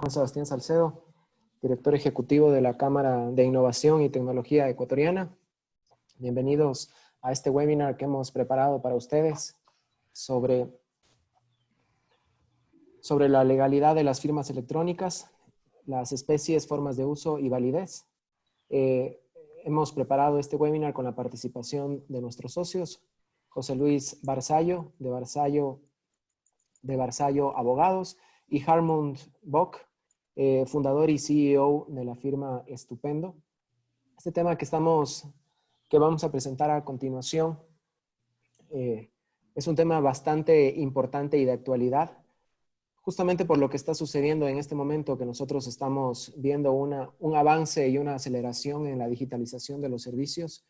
Juan Sebastián Salcedo, director ejecutivo de la Cámara de Innovación y Tecnología Ecuatoriana. Bienvenidos a este webinar que hemos preparado para ustedes sobre la legalidad de las firmas electrónicas, las especies, formas de uso y validez. Hemos preparado este webinar con la participación de nuestros socios, José Luis Barzallo, de Barzallo Abogados, y Harmund Bock, fundador y CEO de la firma Estupendo. Este tema que vamos a presentar a continuación es un tema bastante importante y de actualidad, justamente por lo que está sucediendo en este momento, que nosotros estamos viendo un avance y una aceleración en la digitalización de los servicios.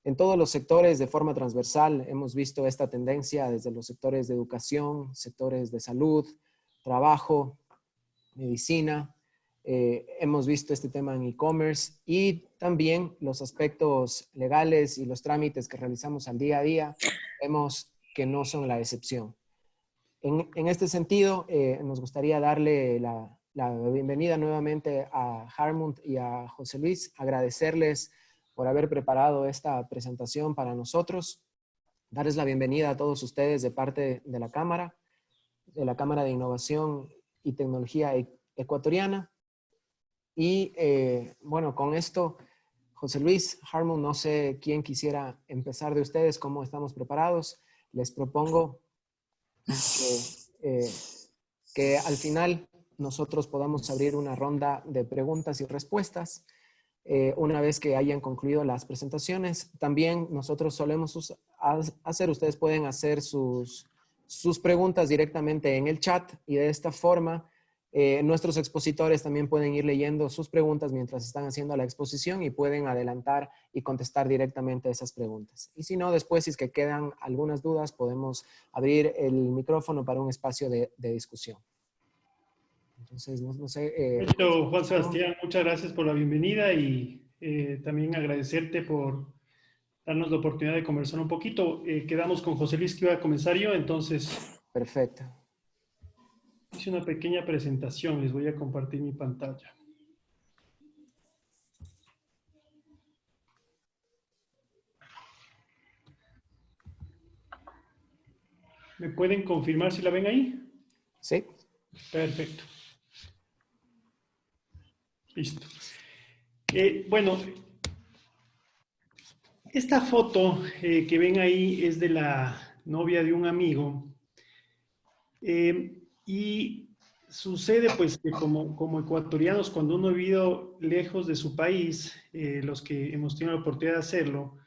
En todos los sectores, de forma transversal, hemos visto esta tendencia desde los sectores de educación, sectores de salud, trabajo, medicina. Hemos visto este tema en e-commerce y también los aspectos legales y los trámites que realizamos al día a día, vemos que no son la excepción. En este sentido, nos gustaría darle la bienvenida nuevamente a Harmund y a José Luis, agradecerles por haber preparado esta presentación para nosotros, darles la bienvenida a todos ustedes de parte de la Cámara de Innovación y Tecnología Ecuatoriana. Y bueno, con esto, José Luis, Harmund, no sé quién quisiera empezar de ustedes, cómo estamos preparados. Les propongo que al final nosotros podamos abrir una ronda de preguntas y respuestas. Una vez que hayan concluido las presentaciones, también nosotros solemos hacer, ustedes pueden hacer sus preguntas directamente en el chat y de esta forma nuestros expositores también pueden ir leyendo sus preguntas mientras están haciendo la exposición y pueden adelantar y contestar directamente esas preguntas. Y si no, después, si es que quedan algunas dudas, podemos abrir el micrófono para un espacio de discusión. Entonces, no sé. Juan Sebastián, muchas gracias por la bienvenida y también agradecerte por darnos la oportunidad de conversar un poquito. Quedamos con José Luis que iba a comenzar yo, entonces. Perfecto. Hice una pequeña presentación, les voy a compartir mi pantalla. ¿Me pueden confirmar si la ven ahí? Sí. Perfecto. Listo. Bueno, esta foto que ven ahí es de la novia de un amigo. Y sucede pues que como ecuatorianos, cuando uno ha vivido lejos de su país, los que hemos tenido la oportunidad de hacerlo,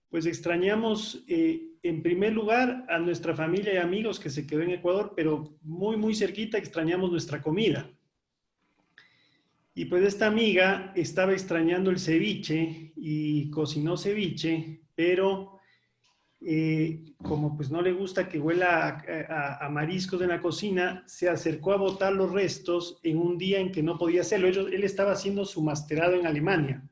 pues extrañamos en primer lugar a nuestra familia y amigos que se quedó en Ecuador, pero muy, muy cerquita extrañamos nuestra comida. Y pues esta amiga estaba extrañando el ceviche y cocinó ceviche, pero como pues no le gusta que huela a mariscos en la cocina, se acercó a botar los restos en un día en que no podía hacerlo. Él estaba haciendo su masterado en Alemania.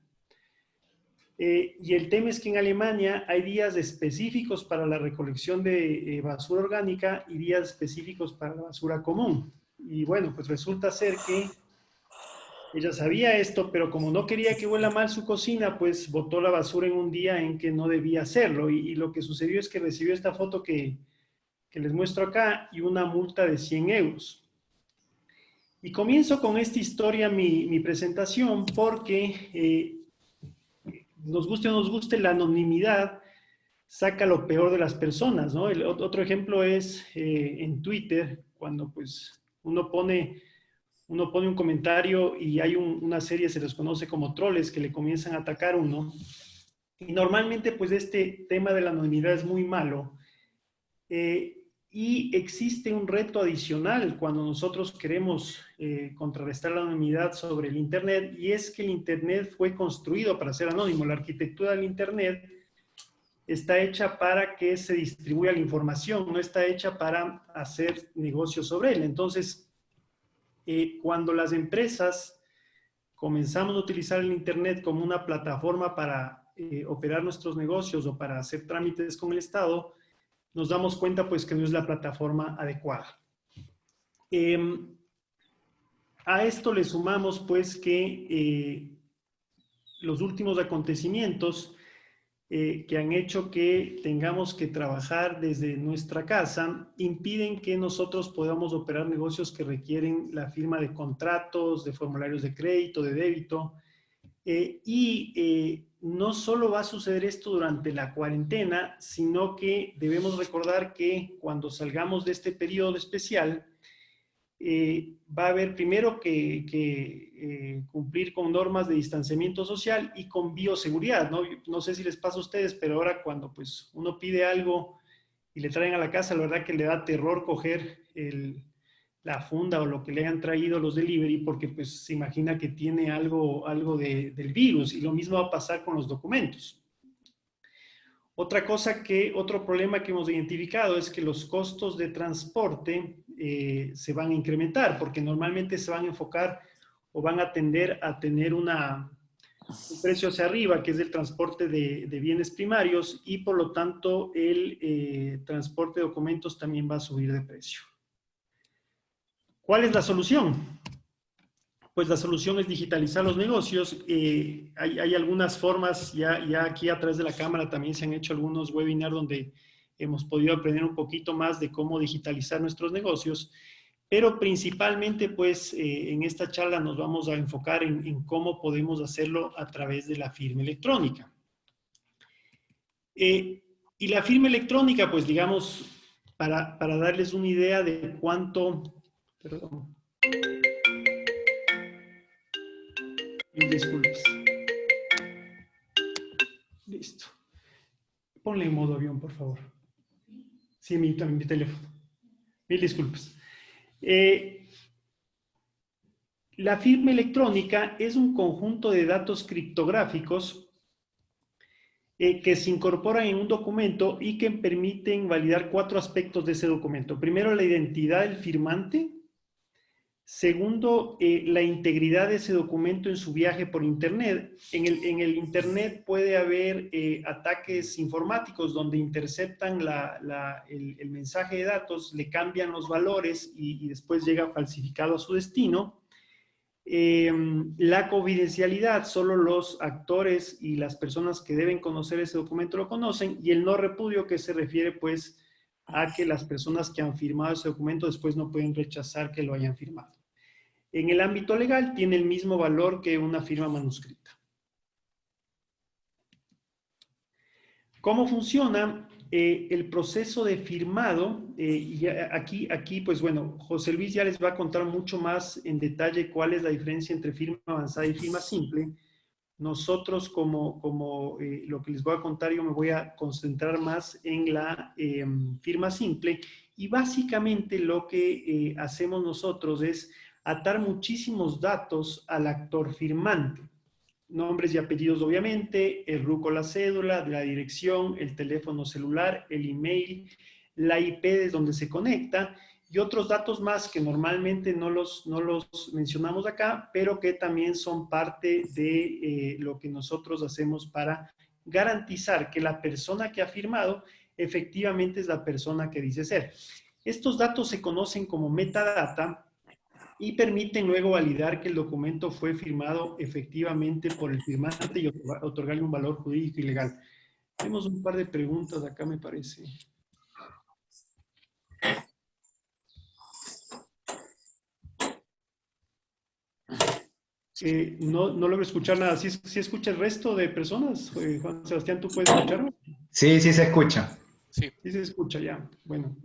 Y el tema es que en Alemania hay días específicos para la recolección de basura orgánica y días específicos para la basura común. Y bueno, pues resulta ser que ella sabía esto, pero como no quería que huela mal su cocina, pues botó la basura en un día en que no debía hacerlo. Y lo que sucedió es que recibió esta foto que les muestro acá y una multa de 100 euros. Y comienzo con esta historia mi presentación porque nos guste o nos guste, la anonimidad saca lo peor de las personas, ¿no? Otro ejemplo es en Twitter, cuando pues uno pone un comentario y hay una serie, se les conoce como troles, que le comienzan a atacar a uno. Y normalmente, pues, este tema de la anonimidad es muy malo. Y existe un reto adicional cuando nosotros queremos contrarrestar la anonimidad sobre el Internet, y es que el Internet fue construido para ser anónimo. La arquitectura del Internet está hecha para que se distribuya la información, no está hecha para hacer negocios sobre él. Entonces, cuando las empresas comenzamos a utilizar el Internet como una plataforma para operar nuestros negocios o para hacer trámites con el Estado, nos damos cuenta pues que no es la plataforma adecuada. A esto le sumamos pues que los últimos acontecimientos que han hecho que tengamos que trabajar desde nuestra casa impiden que nosotros podamos operar negocios que requieren la firma de contratos, de formularios de crédito, de débito. No solo va a suceder esto durante la cuarentena, sino que debemos recordar que cuando salgamos de este periodo especial, va a haber primero que cumplir con normas de distanciamiento social y con bioseguridad, ¿no? No sé si les pasa a ustedes, pero ahora cuando pues uno pide algo y le traen a la casa, la verdad que le da terror coger la funda o lo que le hayan traído los delivery porque pues se imagina que tiene algo del virus, y lo mismo va a pasar con los documentos. Otro problema que hemos identificado es que los costos de transporte se van a incrementar porque normalmente se van a enfocar o van a tender a tener un precio hacia arriba, que es el transporte de bienes primarios, y por lo tanto el transporte de documentos también va a subir de precio. ¿Cuál es la solución? Pues la solución es digitalizar los negocios. Hay algunas formas, ya aquí a través de la cámara también se han hecho algunos webinars donde hemos podido aprender un poquito más de cómo digitalizar nuestros negocios, pero principalmente pues en esta charla nos vamos a enfocar en cómo podemos hacerlo a través de la firma electrónica. Y la firma electrónica, pues digamos, para darles una idea de cuánto, perdón, mil disculpas. Listo. Ponle en modo avión, por favor. Sí, mi teléfono. Mil disculpas. La firma electrónica es un conjunto de datos criptográficos que se incorporan en un documento y que permiten validar 4 aspectos de ese documento. Primero, la identidad del firmante. Segundo, la integridad de ese documento en su viaje por Internet. En el Internet puede haber ataques informáticos donde interceptan el mensaje de datos, le cambian los valores y después llega falsificado a su destino. La confidencialidad, solo los actores y las personas que deben conocer ese documento lo conocen. Y el no repudio, que se refiere pues a que las personas que han firmado ese documento después no pueden rechazar que lo hayan firmado. En el ámbito legal tiene el mismo valor que una firma manuscrita. ¿Cómo funciona el proceso de firmado? Aquí, pues bueno, José Luis ya les va a contar mucho más en detalle cuál es la diferencia entre firma avanzada y firma simple. Nosotros, como lo que les voy a contar, yo me voy a concentrar más en la firma simple, y básicamente lo que hacemos nosotros es atar muchísimos datos al actor firmante. Nombres y apellidos, obviamente, el RUC o la cédula, la dirección, el teléfono celular, el email, la IP desde donde se conecta, y otros datos más que normalmente no los mencionamos acá, pero que también son parte de lo que nosotros hacemos para garantizar que la persona que ha firmado efectivamente es la persona que dice ser. Estos datos se conocen como metadata y permiten luego validar que el documento fue firmado efectivamente por el firmante y otorgarle un valor jurídico y legal. Tenemos un par de preguntas acá, me parece. No logro escuchar nada. ¿Sí escucha el resto de personas? Juan Sebastián, ¿tú puedes escucharme? Sí, sí se escucha. Sí se escucha ya. Bueno,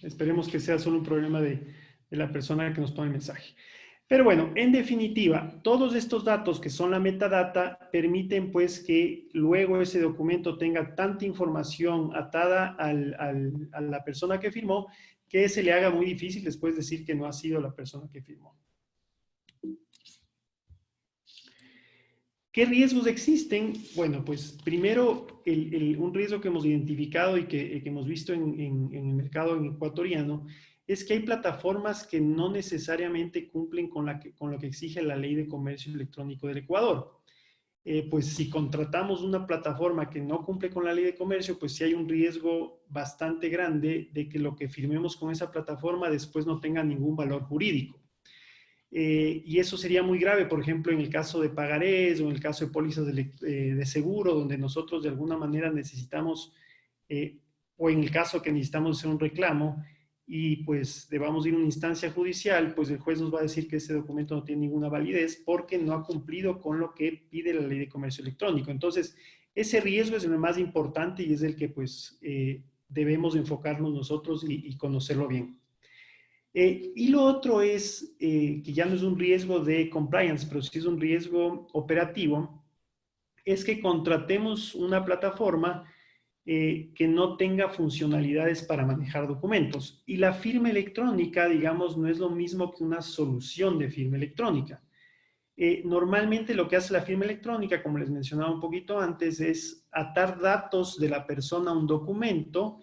esperemos que sea solo un problema de la persona que nos toma el mensaje. Pero bueno, en definitiva, todos estos datos que son la metadata permiten pues que luego ese documento tenga tanta información atada a la persona que firmó, que se le haga muy difícil después decir que no ha sido la persona que firmó. ¿Qué riesgos existen? Bueno, pues primero, un riesgo que hemos identificado y que hemos visto en el mercado ecuatoriano es que hay plataformas que no necesariamente cumplen con lo que exige la Ley de Comercio Electrónico del Ecuador. pues si contratamos una plataforma que no cumple con la ley de comercio, pues sí hay un riesgo bastante grande de que lo que firmemos con esa plataforma después no tenga ningún valor jurídico. Y eso sería muy grave, por ejemplo, en el caso de pagarés o en el caso de pólizas de seguro, donde nosotros de alguna manera necesitamos, o en el caso que necesitamos hacer un reclamo y pues debamos ir a una instancia judicial, pues el juez nos va a decir que ese documento no tiene ninguna validez porque no ha cumplido con lo que pide la ley de comercio electrónico. Entonces, ese riesgo es el más importante y es el que pues debemos enfocarnos nosotros y conocerlo bien. Y lo otro es que ya no es un riesgo de compliance, pero sí es un riesgo operativo, es que contratemos una plataforma que no tenga funcionalidades para manejar documentos. Y la firma electrónica, digamos, no es lo mismo que una solución de firma electrónica. Normalmente lo que hace la firma electrónica, como les mencionaba un poquito antes, es atar datos de la persona a un documento,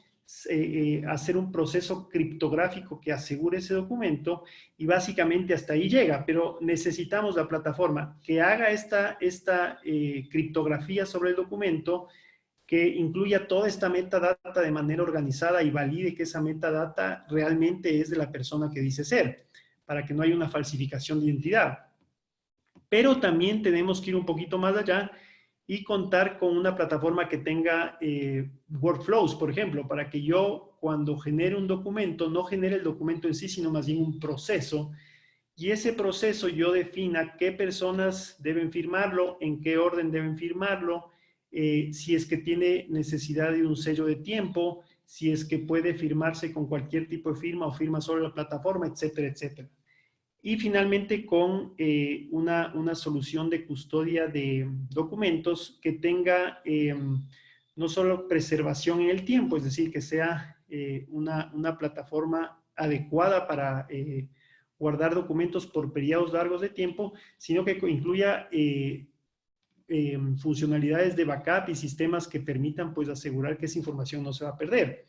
hacer un proceso criptográfico que asegure ese documento y básicamente hasta ahí llega, pero necesitamos la plataforma que haga esta criptografía sobre el documento, que incluya toda esta metadata de manera organizada y valide que esa metadata realmente es de la persona que dice ser, para que no haya una falsificación de identidad. Pero también tenemos que ir un poquito más allá y contar con una plataforma que tenga workflows, por ejemplo, para que yo cuando genere un documento, no genere el documento en sí, sino más bien un proceso, y ese proceso yo defina qué personas deben firmarlo, en qué orden deben firmarlo, si es que tiene necesidad de un sello de tiempo, si es que puede firmarse con cualquier tipo de firma o firma sobre la plataforma, etcétera, etcétera. Y finalmente con una solución de custodia de documentos que tenga no solo preservación en el tiempo, es decir, que sea una plataforma adecuada para guardar documentos por periodos largos de tiempo, sino que incluya funcionalidades de backup y sistemas que permitan pues asegurar que esa información no se va a perder.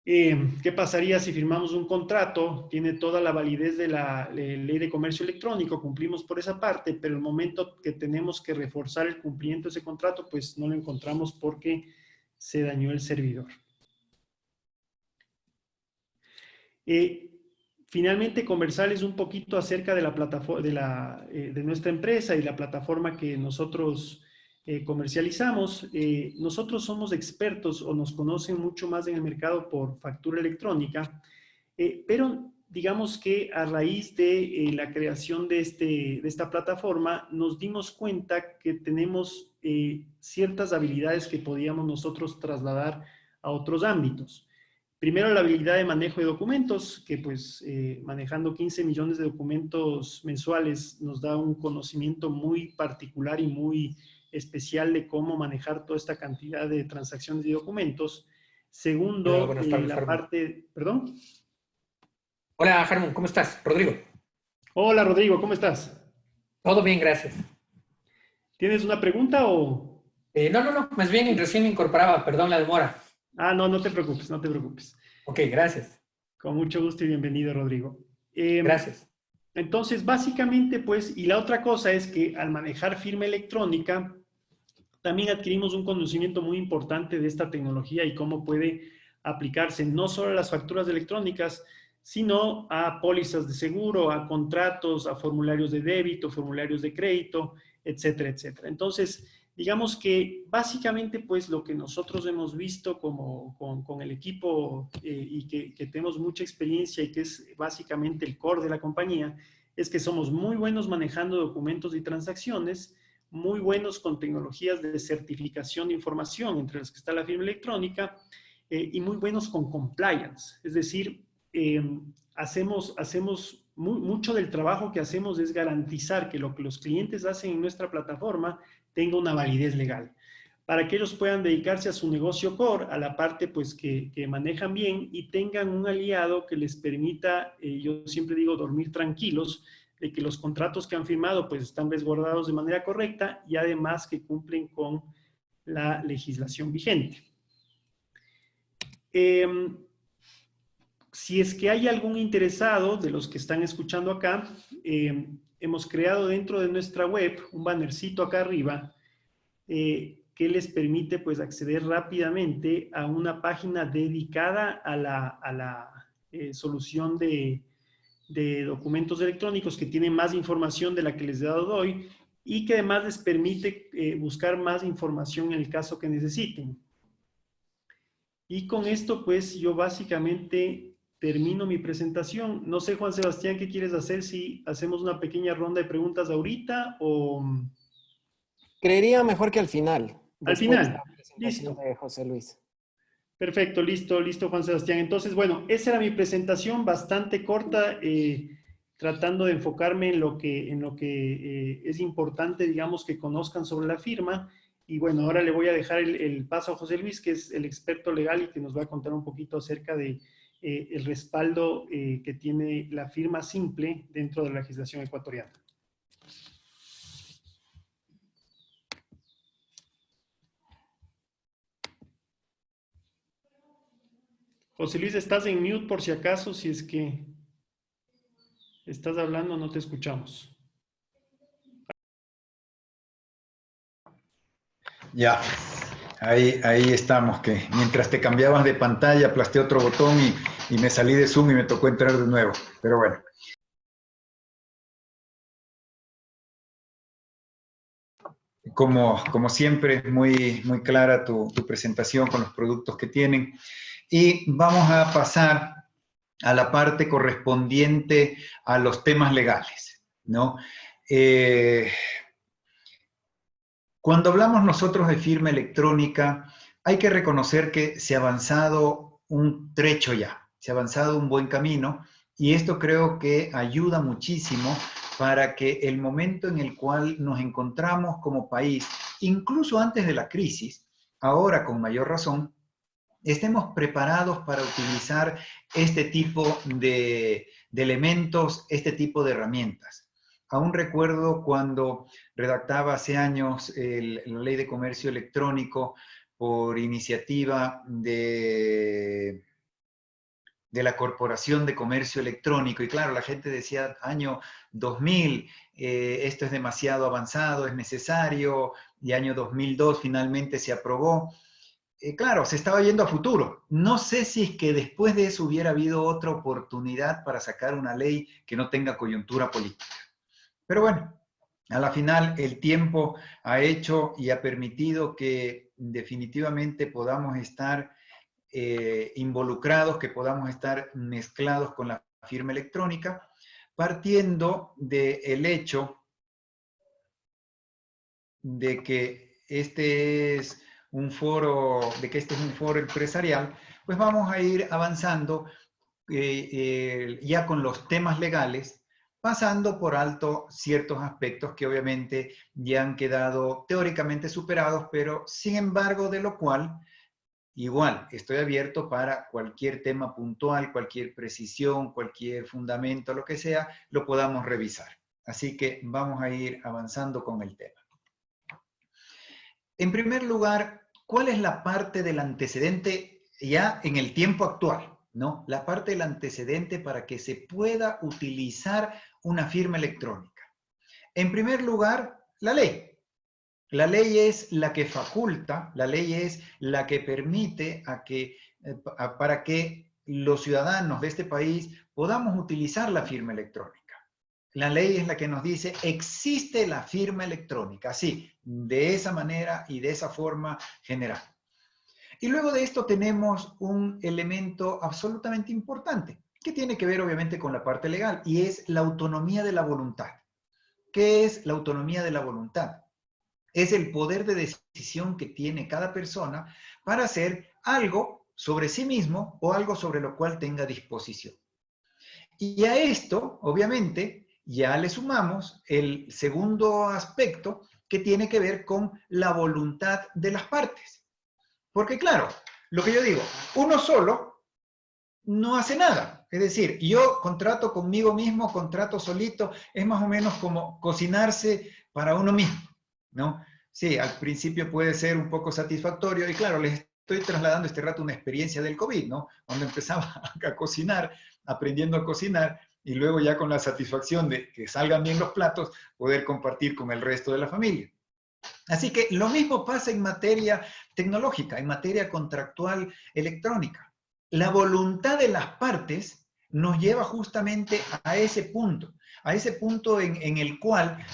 ¿Qué pasaría si firmamos un contrato? Tiene toda la validez de la ley de comercio electrónico, cumplimos por esa parte, pero el momento que tenemos que reforzar el cumplimiento de ese contrato, pues no lo encontramos porque se dañó el servidor. Finalmente, conversarles un poquito acerca de la plataforma, de nuestra empresa y la plataforma que nosotros comercializamos. Nosotros somos expertos o nos conocen mucho más en el mercado por factura electrónica, pero digamos que a raíz de la creación de esta plataforma nos dimos cuenta que tenemos ciertas habilidades que podíamos nosotros trasladar a otros ámbitos. Primero, la habilidad de manejo de documentos, que pues manejando 15 millones de documentos mensuales nos da un conocimiento muy particular y muy especial de cómo manejar toda esta cantidad de transacciones y documentos. Hola, Segundo, buenas tardes, la Harmon. parte, perdón. Hola, Harmon, ¿cómo estás? Rodrigo. Hola, Rodrigo, ¿cómo estás? Todo bien, gracias. ¿Tienes una pregunta o...? No, más bien recién me incorporaba, perdón la demora. Ah, no, no te preocupes, no te preocupes. Ok, gracias. Con mucho gusto y bienvenido, Rodrigo. Gracias. Entonces, básicamente, pues, y la otra cosa es que al manejar firma electrónica, también adquirimos un conocimiento muy importante de esta tecnología y cómo puede aplicarse no solo a las facturas electrónicas, sino a pólizas de seguro, a contratos, a formularios de débito, formularios de crédito, etcétera, etcétera. Entonces, digamos que básicamente pues lo que nosotros hemos visto con el equipo y que tenemos mucha experiencia y que es básicamente el core de la compañía, es que somos muy buenos manejando documentos y transacciones, muy buenos con tecnologías de certificación de información, entre las que está la firma electrónica, y muy buenos con compliance. Es decir, mucho del trabajo que hacemos es garantizar que lo que los clientes hacen en nuestra plataforma tenga una validez legal, para que ellos puedan dedicarse a su negocio core, a la parte pues que manejan bien y tengan un aliado que les permita, yo siempre digo, dormir tranquilos, de que los contratos que han firmado pues están resguardados de manera correcta y además que cumplen con la legislación vigente. si es que hay algún interesado de los que están escuchando acá, hemos creado dentro de nuestra web un bannercito acá arriba que les permite pues acceder rápidamente a una página dedicada a la solución de documentos electrónicos, que tiene más información de la que les he dado hoy y que además les permite buscar más información en el caso que necesiten. Y con esto pues yo básicamente termino mi presentación. No sé, Juan Sebastián, ¿qué quieres hacer? Si hacemos una pequeña ronda de preguntas ahorita o... Creería mejor que al final, Al después de final. la presentación Listo. de José Luis. Perfecto, listo, listo, Juan Sebastián. Entonces, bueno, esa era mi presentación, bastante corta, tratando de enfocarme en lo que es importante, digamos, que conozcan sobre la firma. Y bueno, ahora le voy a dejar el paso a José Luis, que es el experto legal y que nos va a contar un poquito acerca de el respaldo que tiene la firma simple dentro de la legislación ecuatoriana. José Luis, estás en mute por si acaso, si es que estás hablando, no te escuchamos. Ya, ahí estamos, que mientras te cambiabas de pantalla, aplasté otro botón y me salí de Zoom y me tocó entrar de nuevo, pero bueno. Como siempre, muy clara tu presentación con los productos que tienen. Y vamos a pasar a la parte correspondiente a los temas legales, ¿no? Cuando hablamos nosotros de firma electrónica, hay que reconocer que se ha avanzado un trecho ya, se ha avanzado un buen camino, y esto creo que ayuda muchísimo para que el momento en el cual nos encontramos como país, incluso antes de la crisis, ahora con mayor razón, estemos preparados para utilizar este tipo de elementos, este tipo de herramientas. Aún recuerdo cuando redactaba hace años la Ley de Comercio Electrónico por iniciativa de la Corporación de Comercio Electrónico, y claro, la gente decía, año 2000, esto es demasiado avanzado, es necesario, y año 2002 finalmente se aprobó. Claro, se estaba yendo a futuro. No sé si es que después de eso hubiera habido otra oportunidad para sacar una ley que no tenga coyuntura política. Pero bueno, a la final el tiempo ha hecho y ha permitido que definitivamente podamos estar involucrados, que podamos estar mezclados con la firma electrónica, partiendo del hecho de que este es un foro empresarial, pues vamos a ir avanzando ya con los temas legales, pasando por alto ciertos aspectos que obviamente ya han quedado teóricamente superados, pero sin embargo de lo cual, igual, estoy abierto para cualquier tema puntual, cualquier precisión, cualquier fundamento, lo que sea, lo podamos revisar. Así que vamos a ir avanzando con el tema. En primer lugar, ¿cuál es la parte del antecedente ya en el tiempo actual? ¿No? La parte del antecedente para que se pueda utilizar una firma electrónica. En primer lugar, la ley. La ley es la que faculta, la ley es la que permite para que los ciudadanos de este país podamos utilizar la firma electrónica. La ley es la que nos dice, existe la firma electrónica, así, de esa manera y de esa forma general. Y luego de esto tenemos un elemento absolutamente importante, que tiene que ver obviamente con la parte legal, y es la autonomía de la voluntad. ¿Qué es la autonomía de la voluntad? Es el poder de decisión que tiene cada persona para hacer algo sobre sí mismo o algo sobre lo cual tenga disposición. Y a esto, obviamente, ya le sumamos el segundo aspecto que tiene que ver con la voluntad de las partes. Porque claro, lo que yo digo, uno solo no hace nada. Es decir, yo contrato conmigo mismo, contrato solito, es más o menos como cocinarse para uno mismo, ¿no? Sí, al principio puede ser un poco satisfactorio y claro, les estoy trasladando este rato una experiencia del COVID, ¿no? Cuando empezaba a cocinar, aprendiendo a cocinar, y luego ya con la satisfacción de que salgan bien los platos, poder compartir con el resto de la familia. Así que lo mismo pasa en materia tecnológica, en materia contractual electrónica. La voluntad de las partes nos lleva justamente a ese punto en el cual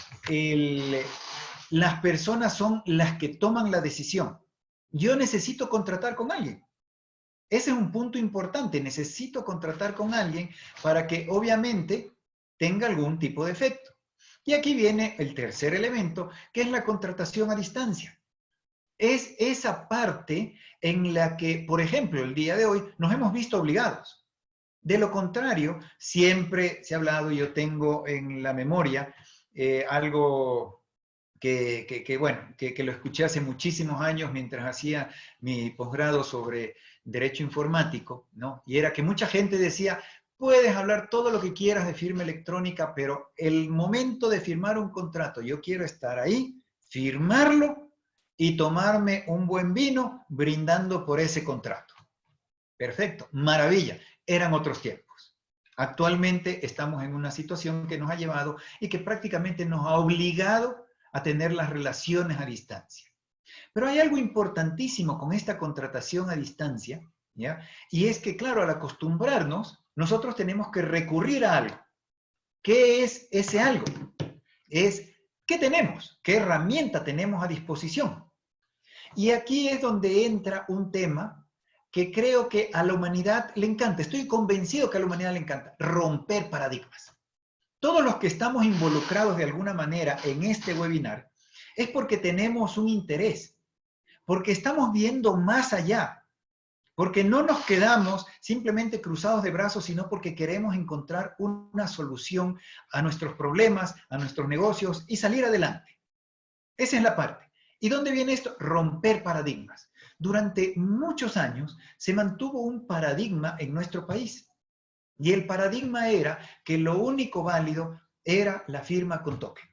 las personas son las que toman la decisión. Yo necesito contratar con alguien. Ese es un punto importante. Necesito contratar con alguien para que obviamente tenga algún tipo de efecto. Y aquí viene el tercer elemento, que es la contratación a distancia. Es esa parte en la que, por ejemplo, el día de hoy nos hemos visto obligados. De lo contrario, siempre se ha hablado, yo tengo en la memoria algo que lo escuché hace muchísimos años mientras hacía mi posgrado sobre Derecho Informático, ¿no? Y era que mucha gente decía, puedes hablar todo lo que quieras de firma electrónica, pero el momento de firmar un contrato, yo quiero estar ahí, firmarlo y tomarme un buen vino brindando por ese contrato. Perfecto, maravilla. Eran otros tiempos. Actualmente estamos en una situación que nos ha llevado y que prácticamente nos ha obligado a tener las relaciones a distancia. Pero hay algo importantísimo con esta contratación a distancia, ¿ya? Y es que, claro, al acostumbrarnos, nosotros tenemos que recurrir a algo. ¿Qué es ese algo? Es, ¿qué tenemos? ¿Qué herramienta tenemos a disposición? Y aquí es donde entra un tema que creo que a la humanidad le encanta. Estoy convencido que a la humanidad le encanta. Romper paradigmas. Todos los que estamos involucrados de alguna manera en este webinar es porque tenemos un interés, porque estamos viendo más allá, porque no nos quedamos simplemente cruzados de brazos, sino porque queremos encontrar una solución a nuestros problemas, a nuestros negocios y salir adelante. Esa es la parte. ¿Y dónde viene esto? Romper paradigmas. Durante muchos años se mantuvo un paradigma en nuestro país. Y el paradigma era que lo único válido era la firma con token.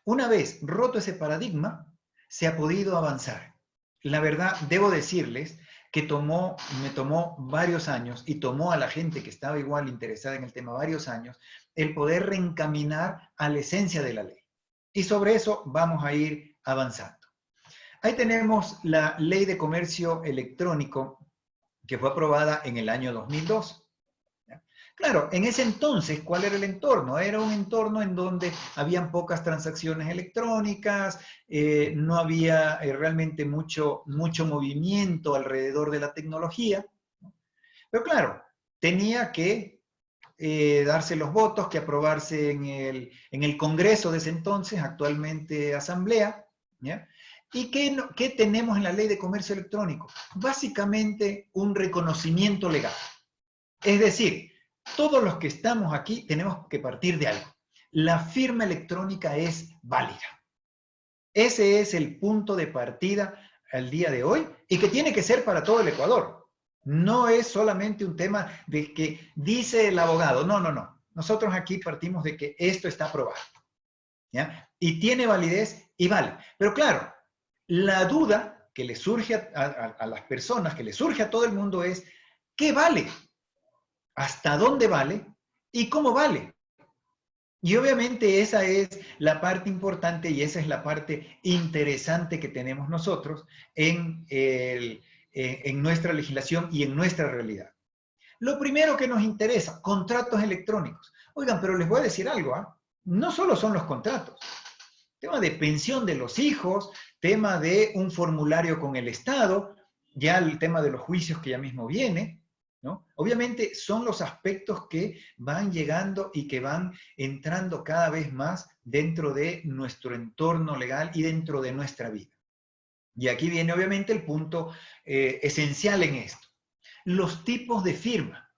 Una vez roto ese paradigma, se ha podido avanzar. La verdad, debo decirles que me tomó varios años y tomó a la gente que estaba igual interesada en el tema varios años, el poder reencaminar a la esencia de la ley. Y sobre eso vamos a ir avanzando. Ahí tenemos la Ley de Comercio Electrónico que fue aprobada en el año 2002. Claro, en ese entonces, ¿cuál era el entorno? Era un entorno en donde habían pocas transacciones electrónicas, no había realmente mucho movimiento alrededor de la tecnología. Pero claro, tenía que darse los votos, que aprobarse en el Congreso de ese entonces, actualmente Asamblea, ¿ya? ¿Y qué tenemos en la Ley de Comercio Electrónico? Básicamente un reconocimiento legal. Es decir, todos los que estamos aquí tenemos que partir de algo. La firma electrónica es válida. Ese es el punto de partida al día de hoy y que tiene que ser para todo el Ecuador. No es solamente un tema de que dice el abogado. No, no, no. Nosotros aquí partimos de que esto está aprobado, ¿ya? Y tiene validez y vale. Pero claro, la duda que le surge a las personas, que le surge a todo el mundo es, ¿qué vale? ¿Hasta dónde vale? ¿Y cómo vale? Y obviamente esa es la parte importante y esa es la parte interesante que tenemos nosotros en nuestra legislación y en nuestra realidad. Lo primero que nos interesa, contratos electrónicos. Oigan, pero les voy a decir algo, ¿ah? No solo son los contratos. Tema de pensión de los hijos, tema de un formulario con el Estado, ya el tema de los juicios que ya mismo viene, ¿no? Obviamente son los aspectos que van llegando y que van entrando cada vez más dentro de nuestro entorno legal y dentro de nuestra vida. Y aquí viene obviamente el punto esencial en esto. Los tipos de firma.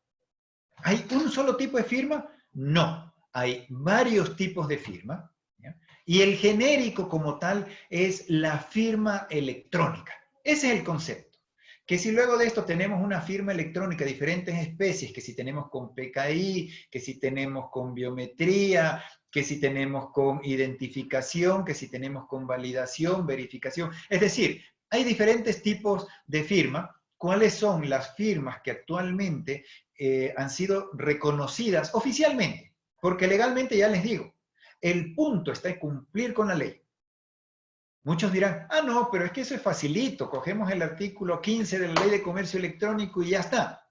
¿Hay un solo tipo de firma? No, hay varios tipos de firma, ¿ya? Y el genérico como tal es la firma electrónica. Ese es el concepto. Que si luego de esto tenemos una firma electrónica de diferentes especies, que si tenemos con PKI, que si tenemos con biometría, que si tenemos con identificación, que si tenemos con validación, verificación. Es decir, Hay diferentes tipos de firma. ¿Cuáles son las firmas que actualmente han sido reconocidas oficialmente? Porque legalmente ya les digo, el punto está en cumplir con la ley. Muchos dirán, ah, no, pero es que eso es facilito, cogemos el artículo 15 de la Ley de Comercio Electrónico y ya está.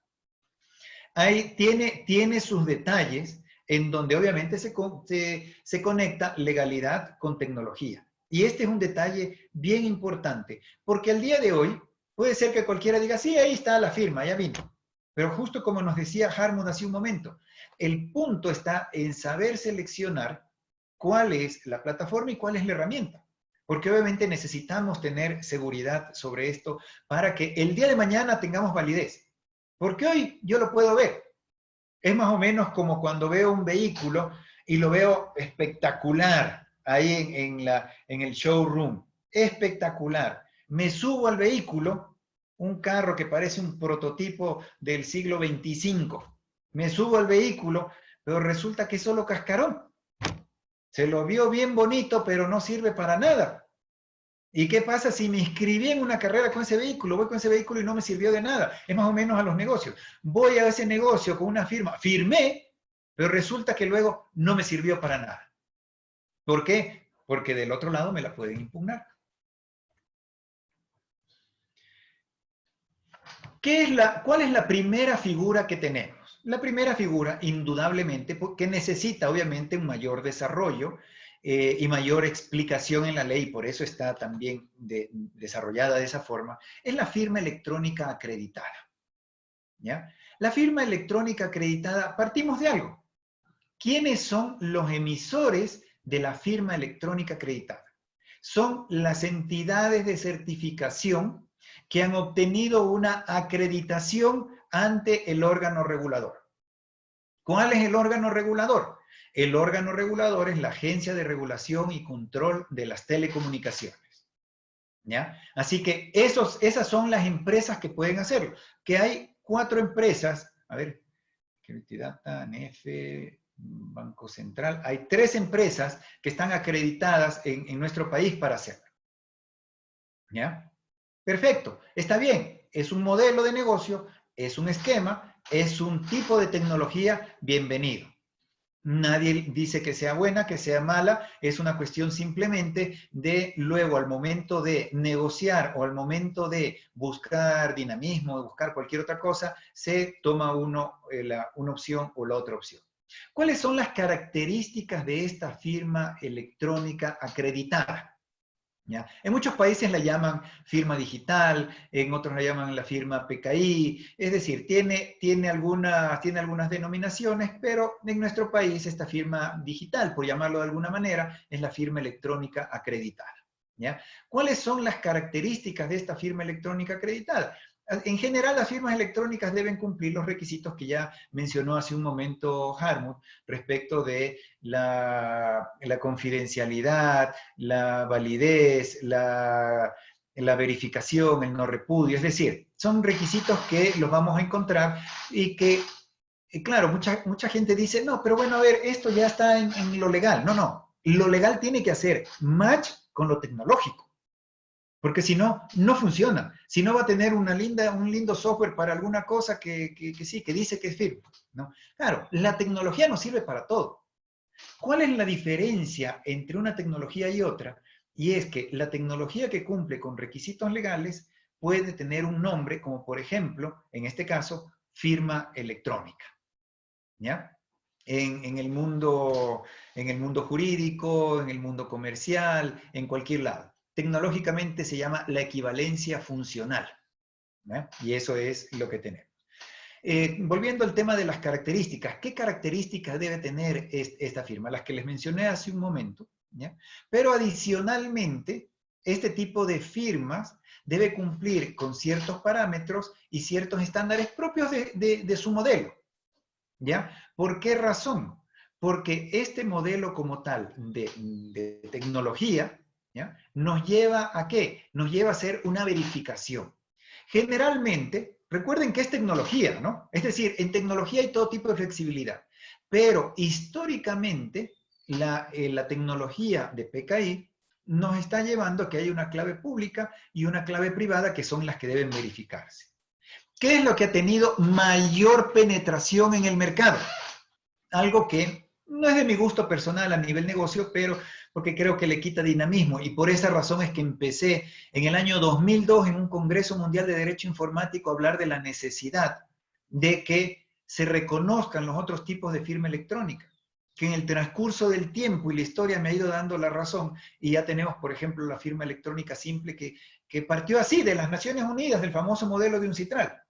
Ahí tiene sus detalles en donde obviamente se conecta legalidad con tecnología. Y este es un detalle bien importante, porque al día de hoy puede ser que cualquiera diga, sí, ahí está la firma, ya vino. Pero justo como nos decía Harmon hace un momento, el punto está en saber seleccionar cuál es la plataforma y cuál es la herramienta. Porque obviamente necesitamos tener seguridad sobre esto para que el día de mañana tengamos validez. Porque hoy yo lo puedo ver. Es más o menos como cuando veo un vehículo y lo veo espectacular ahí en el showroom. Espectacular. Me subo al vehículo, un carro que parece un prototipo del siglo 25. Me subo al vehículo, pero resulta que es solo cascarón. Se lo vio bien bonito, pero no sirve para nada. ¿Y qué pasa si me inscribí en una carrera con ese vehículo? Voy con ese vehículo y no me sirvió de nada. Es más o menos a los negocios. Voy a ese negocio con una firma, firmé, pero resulta que luego no me sirvió para nada. ¿Por qué? Porque del otro lado me la pueden impugnar. ¿Cuál es la primera figura que tenemos? La primera figura, indudablemente, porque necesita obviamente un mayor desarrollo y mayor explicación en la ley, por eso está también desarrollada de esa forma, es la firma electrónica acreditada. ¿Ya? La firma electrónica acreditada, partimos de algo. ¿Quiénes son los emisores de la firma electrónica acreditada? Son las entidades de certificación que han obtenido una acreditación ante el órgano regulador. ¿Cuál es el órgano regulador? El órgano regulador es la Agencia de Regulación y Control de las Telecomunicaciones. ¿Ya? Así que esas son las empresas que pueden hacerlo. Que hay 4 empresas, a ver, Security Data, NF, Banco Central, hay 3 empresas que están acreditadas en nuestro país para hacerlo. ¿Ya? Perfecto, está bien, es un modelo de negocio, es un esquema, es un tipo de tecnología, bienvenido. Nadie dice que sea buena, que sea mala, es una cuestión simplemente de luego al momento de negociar o al momento de buscar dinamismo, de buscar cualquier otra cosa, se toma una opción o la otra opción. ¿Cuáles son las características de esta firma electrónica acreditada? ¿Ya? En muchos países la llaman firma digital, en otros la llaman la firma PKI, es decir, tiene algunas denominaciones, pero en nuestro país esta firma digital, por llamarlo de alguna manera, es la firma electrónica acreditada. ¿Ya? ¿Cuáles son las características de esta firma electrónica acreditada? En general, las firmas electrónicas deben cumplir los requisitos que ya mencionó hace un momento Harmon respecto de la confidencialidad, la validez, la verificación, el no repudio. Es decir, son requisitos que los vamos a encontrar y que, claro, mucha gente dice, no, pero bueno, a ver, esto ya está en lo legal. No, no. Lo legal tiene que hacer match con lo tecnológico. Porque si no, no funciona. Si no va a tener un lindo software para alguna cosa que sí, que dice que es firme, ¿no? Claro, la tecnología nos sirve para todo. ¿Cuál es la diferencia entre una tecnología y otra? Y es que la tecnología que cumple con requisitos legales puede tener un nombre, como por ejemplo, en este caso, firma electrónica. ¿Ya? En el mundo jurídico, en el mundo comercial, en cualquier lado. Tecnológicamente se llama la equivalencia funcional. ¿Ya? Y eso es lo que tenemos. Volviendo al tema de las características, ¿qué características debe tener esta firma? Las que les mencioné hace un momento, ¿ya? Pero adicionalmente, este tipo de firmas debe cumplir con ciertos parámetros y ciertos estándares propios de su modelo, ¿ya? ¿Por qué razón? Porque este modelo como tal de tecnología, ¿ya? Nos lleva a ¿qué? Nos lleva a hacer una verificación. Generalmente, recuerden que es tecnología, ¿no? Es decir, en tecnología hay todo tipo de flexibilidad, pero históricamente la tecnología de PKI nos está llevando a que haya una clave pública y una clave privada que son las que deben verificarse. ¿Qué es lo que ha tenido mayor penetración en el mercado? Algo que no es de mi gusto personal a nivel negocio, pero porque creo que le quita dinamismo. Y por esa razón es que empecé en el año 2002 en un Congreso Mundial de Derecho Informático a hablar de la necesidad de que se reconozcan los otros tipos de firma electrónica, que en el transcurso del tiempo y la historia me ha ido dando la razón, y ya tenemos, por ejemplo, la firma electrónica simple que partió así, de las Naciones Unidas, del famoso modelo de UNCITRAL.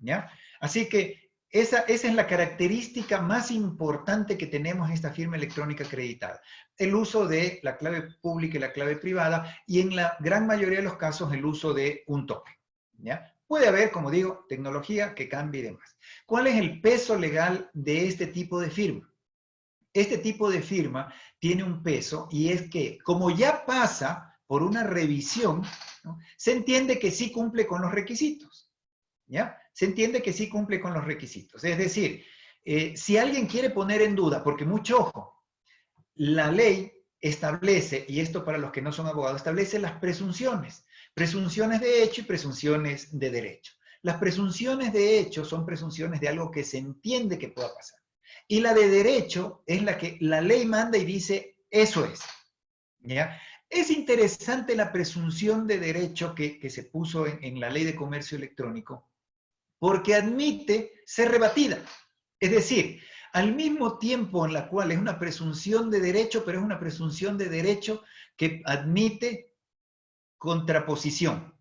¿Ya? Así que esa es la característica más importante que tenemos en esta firma electrónica acreditada. El uso de la clave pública y la clave privada, y en la gran mayoría de los casos el uso de un token. ¿Ya? Puede haber, como digo, tecnología que cambie y demás. ¿Cuál es el peso legal de este tipo de firma? Este tipo de firma tiene un peso, y es que, como ya pasa por una revisión, ¿no?, se entiende que sí cumple con los requisitos. ¿Ya? Se entiende que sí cumple con los requisitos. Es decir, si alguien quiere poner en duda, porque mucho ojo, la ley establece, y esto para los que no son abogados, establece las presunciones. Presunciones de hecho y presunciones de derecho. Las presunciones de hecho son presunciones de algo que se entiende que pueda pasar. Y la de derecho es la que la ley manda y dice, eso es. ¿Ya? Es interesante la presunción de derecho que se puso en la Ley de Comercio Electrónico, porque admite ser rebatida. Es decir, al mismo tiempo en la cual es una presunción de derecho, pero es una presunción de derecho que admite contraposición.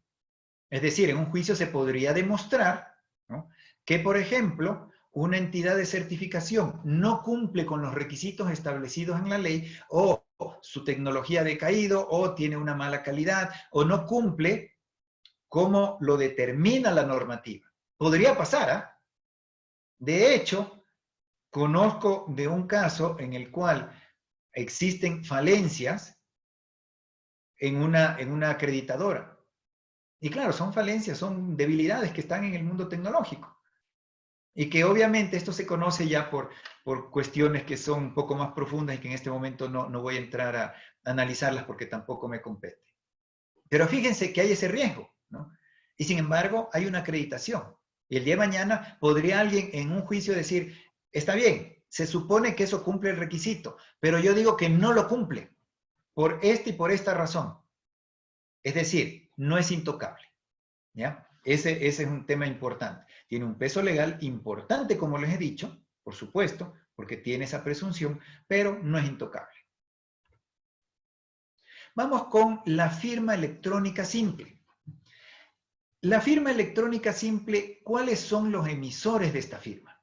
Es decir, en un juicio se podría demostrar, ¿no?, que, por ejemplo, una entidad de certificación no cumple con los requisitos establecidos en la ley, o su tecnología ha decaído, o tiene una mala calidad, o no cumple como lo determina la normativa. Podría pasar, ¿eh? De hecho, conozco de un caso en el cual existen falencias en una acreditadora. Y claro, son falencias, son debilidades que están en el mundo tecnológico. Y que obviamente esto se conoce ya por cuestiones que son un poco más profundas y que en este momento no voy a entrar a analizarlas porque tampoco me compete. Pero fíjense que hay ese riesgo, ¿no? Y sin embargo, hay una acreditación. Y el día de mañana podría alguien en un juicio decir, está bien, se supone que eso cumple el requisito, pero yo digo que no lo cumple por esta y por esta razón. Es decir, no es intocable. ¿Ya? Ese es un tema importante. Tiene un peso legal importante, como les he dicho, por supuesto, porque tiene esa presunción, pero no es intocable. Vamos con la firma electrónica simple. La firma electrónica simple, ¿cuáles son los emisores de esta firma?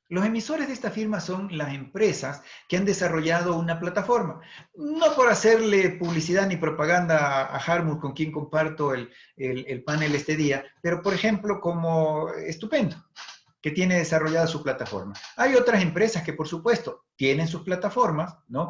Los emisores de esta firma son las empresas que han desarrollado una plataforma. No por hacerle publicidad ni propaganda a Harmut, con quien comparto el panel este día, pero por ejemplo como Estupendo, que tiene desarrollada su plataforma. Hay otras empresas que por supuesto tienen sus plataformas, ¿no?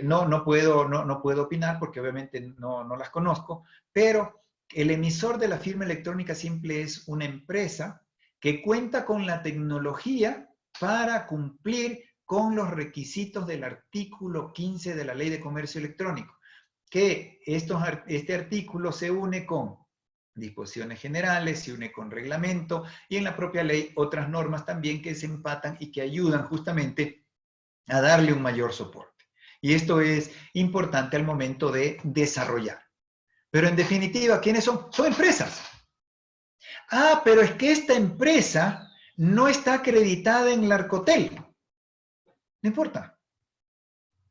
No puedo opinar porque obviamente no las conozco, pero el emisor de la firma electrónica simple es una empresa que cuenta con la tecnología para cumplir con los requisitos del artículo 15 de la Ley de Comercio Electrónico, que este artículo se une con disposiciones generales, se une con reglamento, y en la propia ley otras normas también que se empatan y que ayudan justamente a darle un mayor soporte. Y esto es importante al momento de desarrollar. Pero en definitiva, ¿quiénes son? Son empresas. Ah, pero es que esta empresa no está acreditada en la Arcotel. No importa.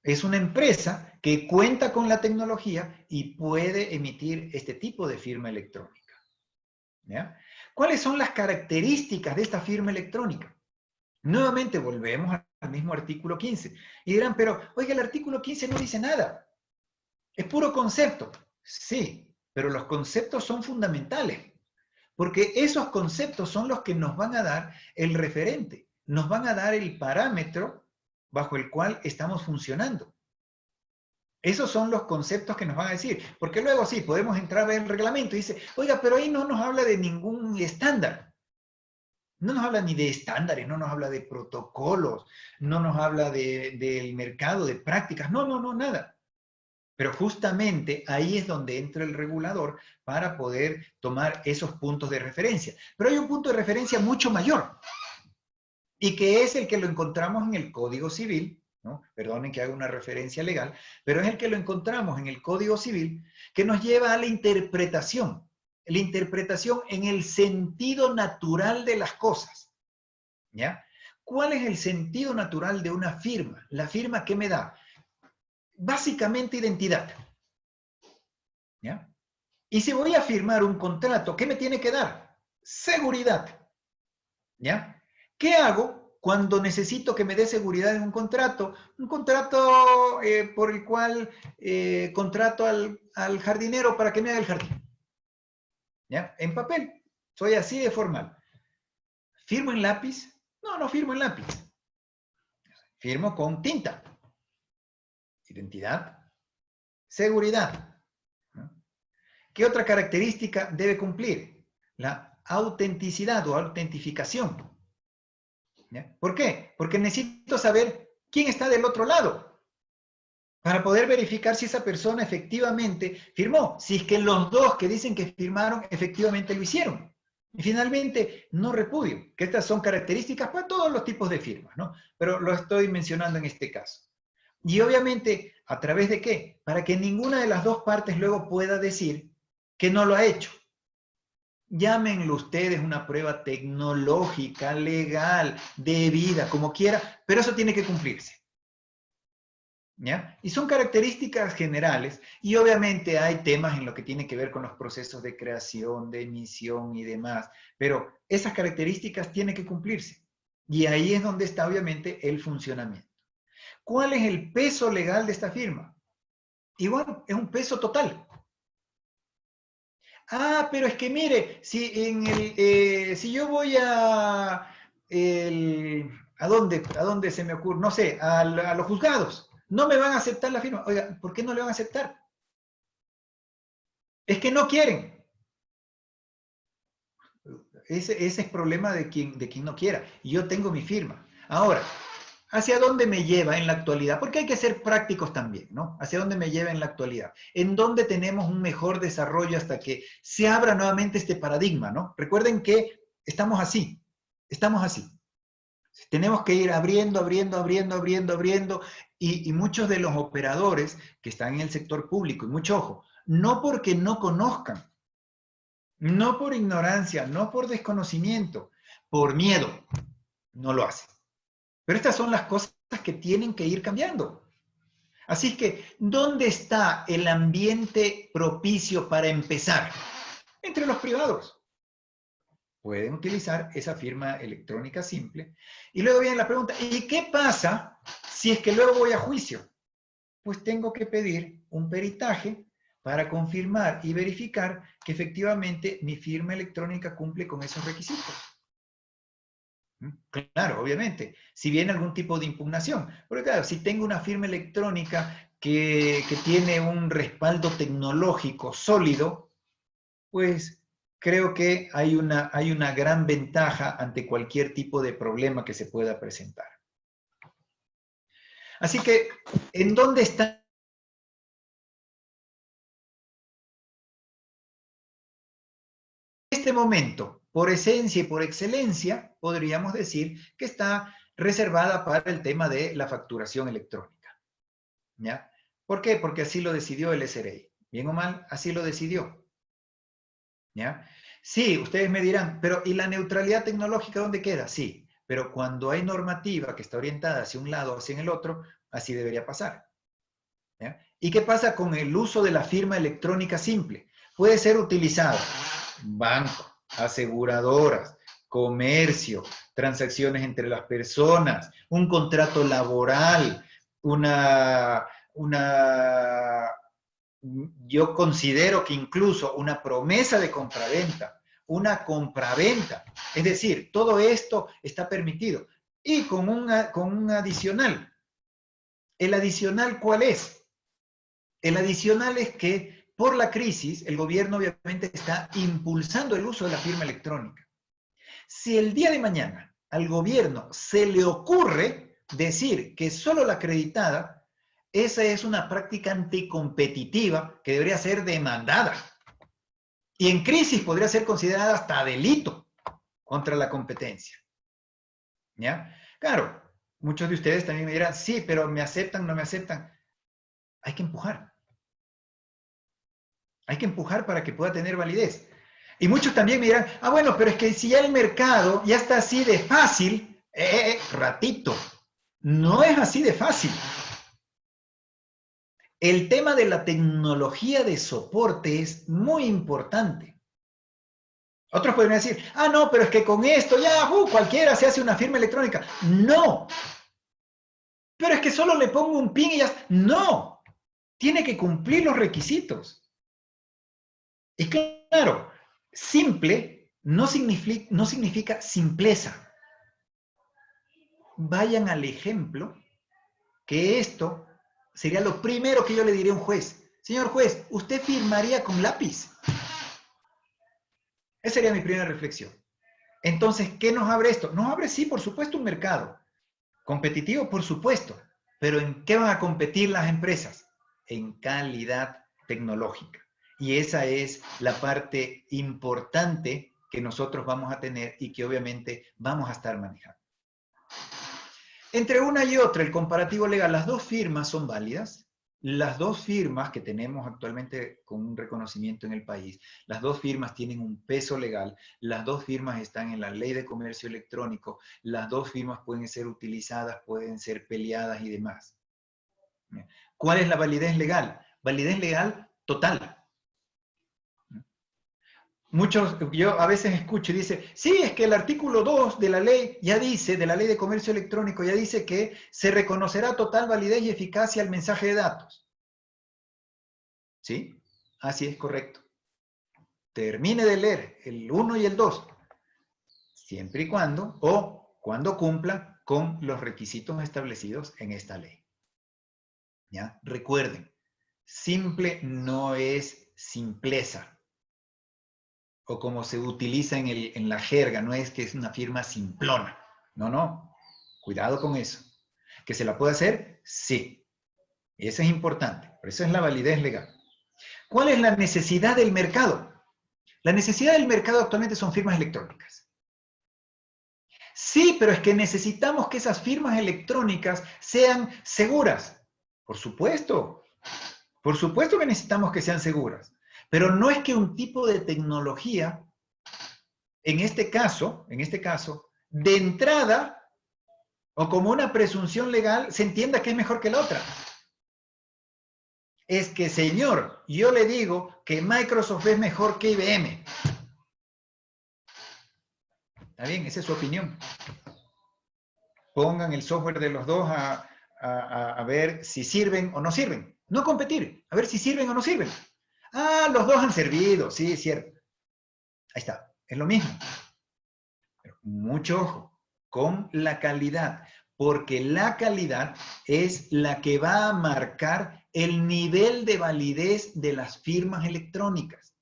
Es una empresa que cuenta con la tecnología y puede emitir este tipo de firma electrónica. ¿Ya? ¿Cuáles son las características de esta firma electrónica? Nuevamente volvemos al mismo artículo 15. Y dirán, pero, oiga, el artículo 15 no dice nada. Es puro concepto. Sí, pero los conceptos son fundamentales. Porque esos conceptos son los que nos van a dar el referente, nos van a dar el parámetro bajo el cual estamos funcionando. Esos son los conceptos que nos van a decir. Porque luego sí, podemos entrar a ver el reglamento y dice, oiga, pero ahí no nos habla de ningún estándar. No nos habla ni de estándares, no nos habla de protocolos, no nos habla del mercado, de prácticas. No, nada. Pero justamente ahí es donde entra el regulador para poder tomar esos puntos de referencia. Pero hay un punto de referencia mucho mayor, y que es el que lo encontramos en el Código Civil, ¿no? Perdonen que haga una referencia legal, pero es el que lo encontramos en el Código Civil, que nos lleva a la interpretación en el sentido natural de las cosas, ¿ya? ¿Cuál es el sentido natural de una firma? La firma, ¿qué me da? Básicamente identidad, ¿ya? Y si voy a firmar un contrato, ¿qué me tiene que dar? Seguridad, ¿ya? ¿Qué hago cuando necesito que me dé seguridad en un contrato? Un contrato por el cual contrato al jardinero para que me haga el jardín, ¿ya? En papel. Soy así de formal. ¿Firmo en lápiz? No, no firmo en lápiz. Firmo con tinta. Identidad. Seguridad. ¿No? ¿Qué otra característica debe cumplir? La autenticidad o autentificación. ¿Ya? ¿Por qué? Porque necesito saber quién está del otro lado para poder verificar si esa persona efectivamente firmó, si es que los dos que dicen que firmaron efectivamente lo hicieron. Y finalmente, no repudio, que estas son características para todos los tipos de firmas, ¿no? Pero lo estoy mencionando en este caso. Y obviamente, ¿a través de qué? Para que ninguna de las dos partes luego pueda decir que no lo ha hecho. Llámenlo ustedes una prueba tecnológica, legal, debida, como quiera, pero eso tiene que cumplirse. ¿Ya? Y son características generales, y obviamente hay temas en lo que tiene que ver con los procesos de creación, de emisión y demás, pero esas características tienen que cumplirse. Y ahí es donde está obviamente el funcionamiento. ¿Cuál es el peso legal de esta firma? Y bueno, es un peso total. Ah, pero es que mire, si yo voy ¿a dónde se me ocurre? No sé, a los juzgados. No me van a aceptar la firma. Oiga, ¿por qué no le van a aceptar? Es que no quieren. Ese es problema de quien no quiera. Y yo tengo mi firma. Ahora, ¿hacia dónde me lleva en la actualidad? Porque hay que ser prácticos también, ¿no? ¿Hacia dónde me lleva en la actualidad? ¿En dónde tenemos un mejor desarrollo hasta que se abra nuevamente este paradigma, ¿no? Recuerden que estamos así. Tenemos que ir abriendo, y muchos de los operadores que están en el sector público, y mucho ojo, no porque no conozcan, no por ignorancia, no por desconocimiento, por miedo, no lo hacen. Pero estas son las cosas que tienen que ir cambiando. Así es que, ¿dónde está el ambiente propicio para empezar? Entre los privados. Pueden utilizar esa firma electrónica simple. Y luego viene la pregunta, ¿y qué pasa si es que luego voy a juicio? Pues tengo que pedir un peritaje para confirmar y verificar que efectivamente mi firma electrónica cumple con esos requisitos. Claro, obviamente, si viene algún tipo de impugnación. Porque claro, si tengo una firma electrónica que tiene un respaldo tecnológico sólido, pues creo que hay una gran ventaja ante cualquier tipo de problema que se pueda presentar. Así que, ¿en dónde está? En este momento, por esencia y por excelencia, podríamos decir que está reservada para el tema de la facturación electrónica. ¿Ya? ¿Por qué? Porque así lo decidió el SRI. Bien o mal, así lo decidió. ¿Ya? Sí, ustedes me dirán, pero ¿y la neutralidad tecnológica dónde queda? Sí, pero cuando hay normativa que está orientada hacia un lado o hacia el otro, así debería pasar. ¿Ya? ¿Y qué pasa con el uso de la firma electrónica simple? Puede ser utilizado banco, aseguradoras, comercio, transacciones entre las personas, un contrato laboral, yo considero que incluso una promesa de compraventa, una compraventa, es decir, todo esto está permitido. Y con un adicional. ¿El adicional cuál es? El adicional es que por la crisis el gobierno obviamente está impulsando el uso de la firma electrónica. Si el día de mañana al gobierno se le ocurre decir que solo la acreditada esa es una práctica anticompetitiva que debería ser demandada. Y en crisis podría ser considerada hasta delito contra la competencia. ¿Ya? Claro, muchos de ustedes también me dirán, sí, pero ¿me aceptan, no me aceptan? Hay que empujar. Hay que empujar para que pueda tener validez. Y muchos también me dirán, ah, bueno, pero es que si ya el mercado ya está así de fácil, ratito, no es así de fácil. El tema de la tecnología de soporte es muy importante. Otros podrían decir, ah, no, pero es que con esto ya cualquiera se hace una firma electrónica. No. Pero es que solo le pongo un PIN y ya está. No. Tiene que cumplir los requisitos. Y claro, simple no significa simpleza. Vayan al ejemplo, que esto sería lo primero que yo le diría a un juez. Señor juez, ¿usted firmaría con lápiz? Esa sería mi primera reflexión. Entonces, ¿qué nos abre esto? Nos abre, sí, por supuesto, un mercado. Competitivo, por supuesto. Pero ¿en qué van a competir las empresas? En calidad tecnológica. Y esa es la parte importante que nosotros vamos a tener y que obviamente vamos a estar manejando. Entre una y otra, el comparativo legal, las dos firmas son válidas. Las dos firmas que tenemos actualmente con un reconocimiento en el país, las dos firmas tienen un peso legal, las dos firmas están en la Ley de Comercio Electrónico, las dos firmas pueden ser utilizadas, pueden ser peleadas y demás. ¿Cuál es la validez legal? Validez legal total. Muchos, yo a veces escucho y dice, sí, es que el artículo 2 de la ley ya dice, de la Ley de Comercio Electrónico, ya dice que se reconocerá total validez y eficacia al mensaje de datos. ¿Sí? Así es, correcto. Termine de leer el 1 y el 2, siempre y cuando, o cuando cumpla con los requisitos establecidos en esta ley. ¿Ya? Recuerden, simple no es simpleza. O como se utiliza en la jerga, no es que es una firma simplona. No, no. Cuidado con eso. ¿Que se la puede hacer? Sí. Eso es importante. Por eso es la validez legal. ¿Cuál es la necesidad del mercado? La necesidad del mercado actualmente son firmas electrónicas. Sí, pero es que necesitamos que esas firmas electrónicas sean seguras. Por supuesto. Por supuesto que necesitamos que sean seguras. Pero no es que un tipo de tecnología, en este caso, de entrada, o como una presunción legal, se entienda que es mejor que la otra. Es que, señor, yo le digo que Microsoft es mejor que IBM. ¿Está bien? Esa es su opinión. Pongan el software de los dos a ver si sirven o no sirven. No competir, a ver si sirven o no sirven. Ah, los dos han servido, sí, es cierto. Ahí está, es lo mismo. Pero mucho ojo con la calidad, porque la calidad es la que va a marcar el nivel de validez de las firmas electrónicas.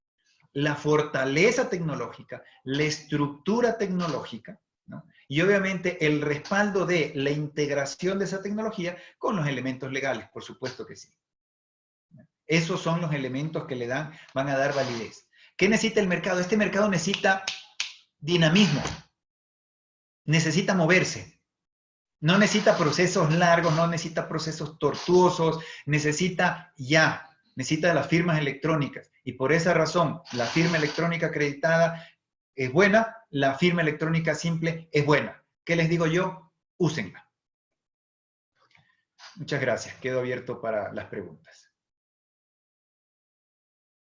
La fortaleza tecnológica, la estructura tecnológica, ¿no? Y obviamente el respaldo de la integración de esa tecnología con los elementos legales, por supuesto que sí. Esos son los elementos que van a dar validez. ¿Qué necesita el mercado? Este mercado necesita dinamismo, necesita moverse, no necesita procesos largos, no necesita procesos tortuosos, necesita las firmas electrónicas. Y por esa razón, la firma electrónica acreditada es buena, la firma electrónica simple es buena. ¿Qué les digo yo? Úsenla. Muchas gracias. Quedo abierto para las preguntas.